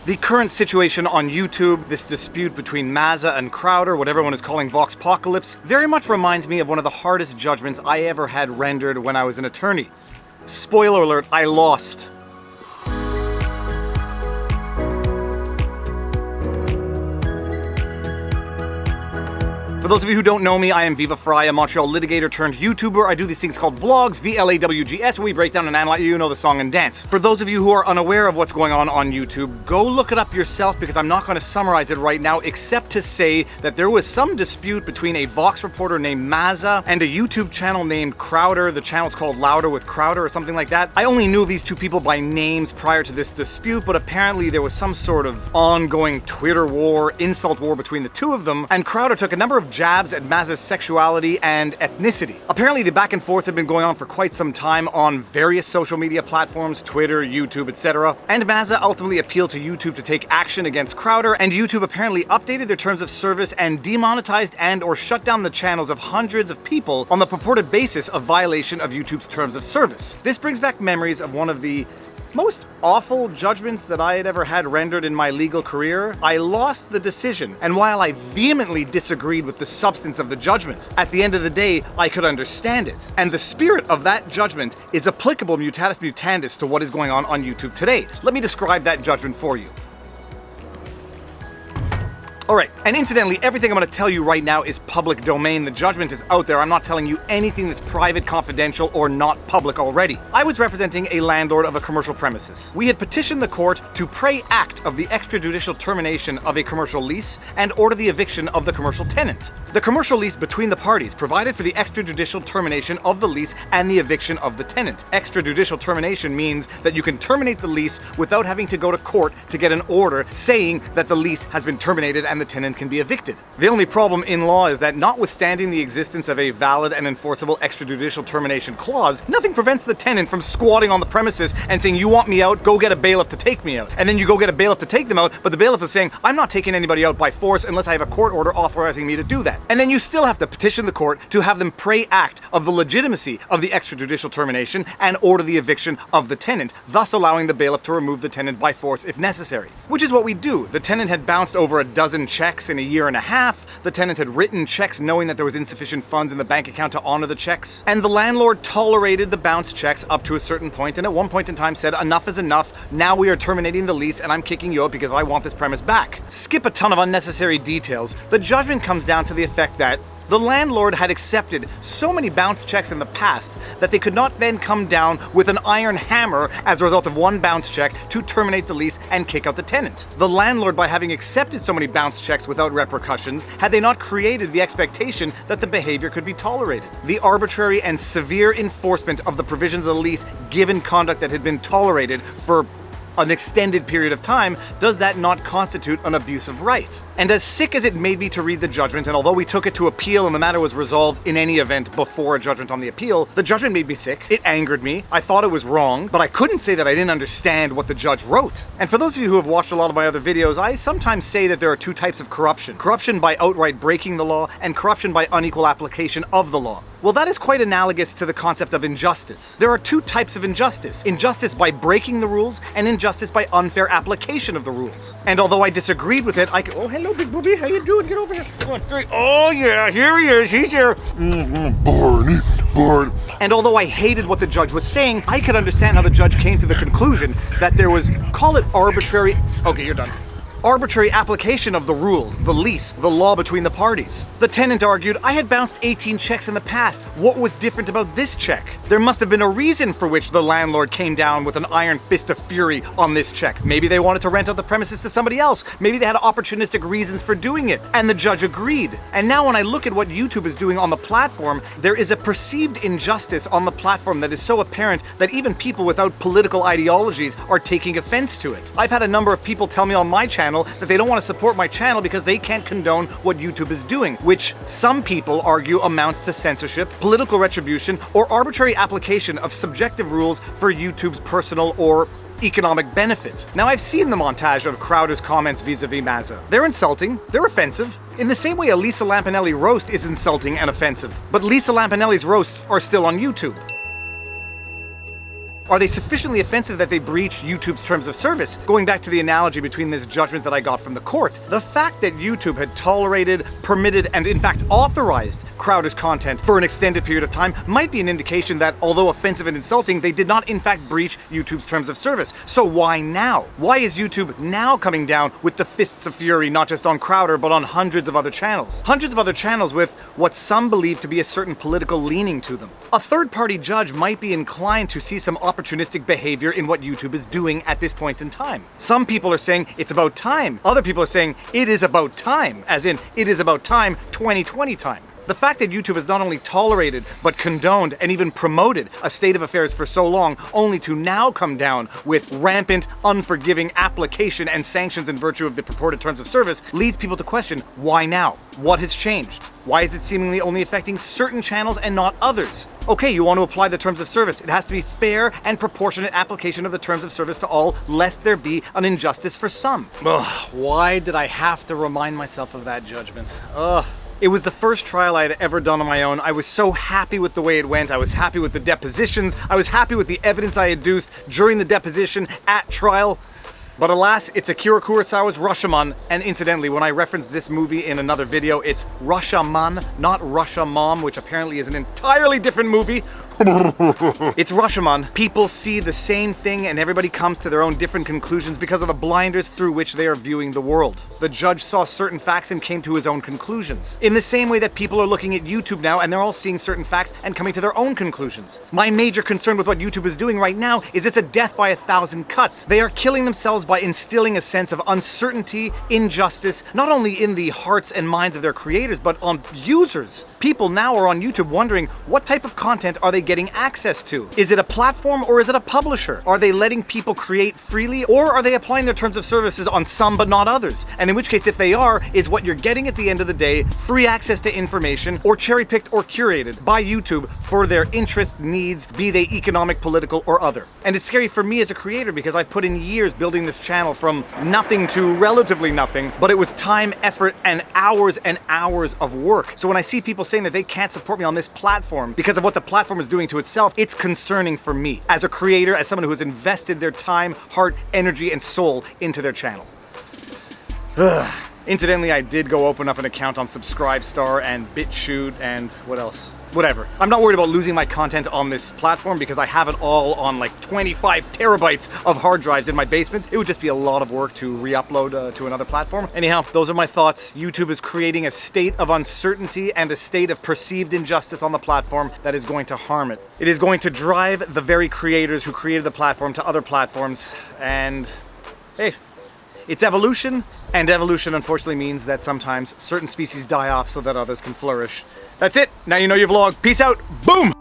The current situation on YouTube, this dispute between Mazza and Crowder, what everyone is calling Voxpocalypse, very much reminds me of one of the hardest judgments I ever had rendered when I was an attorney. Spoiler alert, I lost. For those of you who don't know me, I am Viva Frei, a Montreal litigator turned YouTuber. I do these things called vlogs, VLAWGS, where we break down and analyze, you know, the song and dance. For those of you who are unaware of what's going on YouTube, go look it up yourself because I'm not going to summarize it right now, except to say that there was some dispute between a Vox reporter named Mazza and a YouTube channel named Crowder. The channel's called Louder with Crowder or something like that. I only knew these two people by names prior to this dispute, but apparently there was some sort of ongoing Twitter war, insult war between the two of them, and Crowder took a number of jabs at Mazza's sexuality and ethnicity. Apparently the back and forth had been going on for quite some time on various social media platforms, Twitter, YouTube, etc. And Mazza ultimately appealed to YouTube to take action against Crowder, and YouTube apparently updated their terms of service and demonetized and or shut down the channels of hundreds of people on the purported basis of violation of YouTube's terms of service. This brings back memories of one of the most awful judgments that I had ever had rendered in my legal career. I lost the decision, and while I vehemently disagreed with the substance of the judgment, at the end of the day, I could understand it. And the spirit of that judgment is applicable mutatis mutandis to what is going on YouTube today. Let me describe that judgment for you. Alright, and incidentally, everything I'm going to tell you right now is public domain. The judgment is out there. I'm not telling you anything that's private, confidential, or not public already. I was representing a landlord of a commercial premises. We had petitioned the court to pray act of the extrajudicial termination of a commercial lease and order the eviction of the commercial tenant. The commercial lease between the parties provided for the extrajudicial termination of the lease and the eviction of the tenant. Extrajudicial termination means that you can terminate the lease without having to go to court to get an order saying that the lease has been terminated and the tenant can be evicted. The only problem in law is that notwithstanding the existence of a valid and enforceable extrajudicial termination clause, nothing prevents the tenant from squatting on the premises and saying, you want me out, go get a bailiff to take me out. And then you go get a bailiff to take them out, but the bailiff is saying, I'm not taking anybody out by force unless I have a court order authorizing me to do that. And then you still have to petition the court to have them pray act of the legitimacy of the extrajudicial termination and order the eviction of the tenant, thus allowing the bailiff to remove the tenant by force if necessary. Which is what we do. The tenant had bounced over a dozen checks in a year and a half. The tenant had written checks knowing that there was insufficient funds in the bank account to honor the checks. And the landlord tolerated the bounced checks up to a certain point, and at one point in time said, enough is enough, now we are terminating the lease and I'm kicking you out because I want this premise back. Skip a ton of unnecessary details. The judgment comes down to the effect that the landlord had accepted so many bounced checks in the past that they could not then come down with an iron hammer as a result of one bounce check to terminate the lease and kick out the tenant. The landlord, by having accepted so many bounce checks without repercussions, had they not created the expectation that the behavior could be tolerated. The arbitrary and severe enforcement of the provisions of the lease given conduct that had been tolerated for an extended period of time, does that not constitute an abuse of right? And as sick as it made me to read the judgment, and although we took it to appeal and the matter was resolved in any event before a judgment on the appeal, the judgment made me sick. It angered me. I thought it was wrong, but I couldn't say that I didn't understand what the judge wrote. And for those of you who have watched a lot of my other videos, I sometimes say that there are two types of corruption. Corruption by outright breaking the law, and corruption by unequal application of the law. Well, that is quite analogous to the concept of injustice. There are two types of injustice. Injustice by breaking the rules, and injustice by unfair application of the rules. And although I disagreed with it, oh, hello, big booby, how you doing? Get over here. 1, 3. Oh, yeah, here he is. He's here. Barney. And although I hated what the judge was saying, I could understand how the judge came to the conclusion that there was, call it arbitrary... Okay, you're done. Arbitrary application of the rules, the lease, the law between the parties. The tenant argued, I had bounced 18 checks in the past. What was different about this check? There must have been a reason for which the landlord came down with an iron fist of fury on this check. Maybe they wanted to rent out the premises to somebody else. Maybe they had opportunistic reasons for doing it. And the judge agreed. And now when I look at what YouTube is doing on the platform, there is a perceived injustice on the platform that is so apparent that even people without political ideologies are taking offense to it. I've had a number of people tell me on my channel that they don't want to support my channel because they can't condone what YouTube is doing, which some people argue amounts to censorship, political retribution, or arbitrary application of subjective rules for YouTube's personal or economic benefit. Now, I've seen the montage of Crowder's comments vis-a-vis Mazza. They're insulting, they're offensive, in the same way a Lisa Lampanelli roast is insulting and offensive. But Lisa Lampanelli's roasts are still on YouTube. Are they sufficiently offensive that they breach YouTube's terms of service? Going back to the analogy between this judgment that I got from the court, the fact that YouTube had tolerated, permitted, and in fact authorized Crowder's content for an extended period of time might be an indication that, although offensive and insulting, they did not in fact breach YouTube's terms of service. So why now? Why is YouTube now coming down with the fists of fury, not just on Crowder, but on hundreds of other channels? Hundreds of other channels with what some believe to be a certain political leaning to them. A third-party judge might be inclined to see some opportunistic behavior in what YouTube is doing at this point in time. Some people are saying it's about time. Other people are saying it is about time, as in it is about time 2020 time. The fact that YouTube has not only tolerated, but condoned and even promoted a state of affairs for so long, only to now come down with rampant, unforgiving application and sanctions in virtue of the purported terms of service, leads people to question, why now? What has changed? Why is it seemingly only affecting certain channels and not others? Okay, you want to apply the terms of service. It has to be fair and proportionate application of the terms of service to all, lest there be an injustice for some. Ugh, why did I have to remind myself of that judgment? Ugh. It was the first trial I had ever done on my own. I was so happy with the way it went. I was happy with the depositions. I was happy with the evidence I adduced during the deposition at trial. But alas, it's Akira Kurosawa's Rashomon, and incidentally, when I referenced this movie in another video, it's Rashomon, not Rashomon, which apparently is an entirely different movie. It's Rashomon. People see the same thing and everybody comes to their own different conclusions because of the blinders through which they are viewing the world. The judge saw certain facts and came to his own conclusions. In the same way that people are looking at YouTube now and they're all seeing certain facts and coming to their own conclusions. My major concern with what YouTube is doing right now is it's a death by 1,000 cuts. They are killing themselves by instilling a sense of uncertainty, injustice, not only in the hearts and minds of their creators, but on users. People now are on YouTube wondering, what type of content are they getting access to? Is it a platform or is it a publisher? Are they letting people create freely or are they applying their terms of services on some but not others? And in which case, if they are, is what you're getting at the end of the day free access to information or cherry-picked or curated by YouTube for their interests, needs, be they economic, political, or other? And it's scary for me as a creator because I put in years building this channel from nothing to relatively nothing, but it was time, effort, and hours of work. So when I see people saying that they can't support me on this platform because of what the platform is doing to itself, it's concerning for me as a creator, as someone who has invested their time, heart, energy, and soul into their channel. Incidentally, I did go open up an account on Subscribestar and BitChute and what else? Whatever. I'm not worried about losing my content on this platform because I have it all on like 25 terabytes of hard drives in my basement. It would just be a lot of work to re-upload to another platform. Anyhow, those are my thoughts. YouTube is creating a state of uncertainty and a state of perceived injustice on the platform that is going to harm it. It is going to drive the very creators who created the platform to other platforms, and hey, it's evolution, and evolution unfortunately means that sometimes certain species die off so that others can flourish. That's it. Now you know your vlog. Peace out. Boom!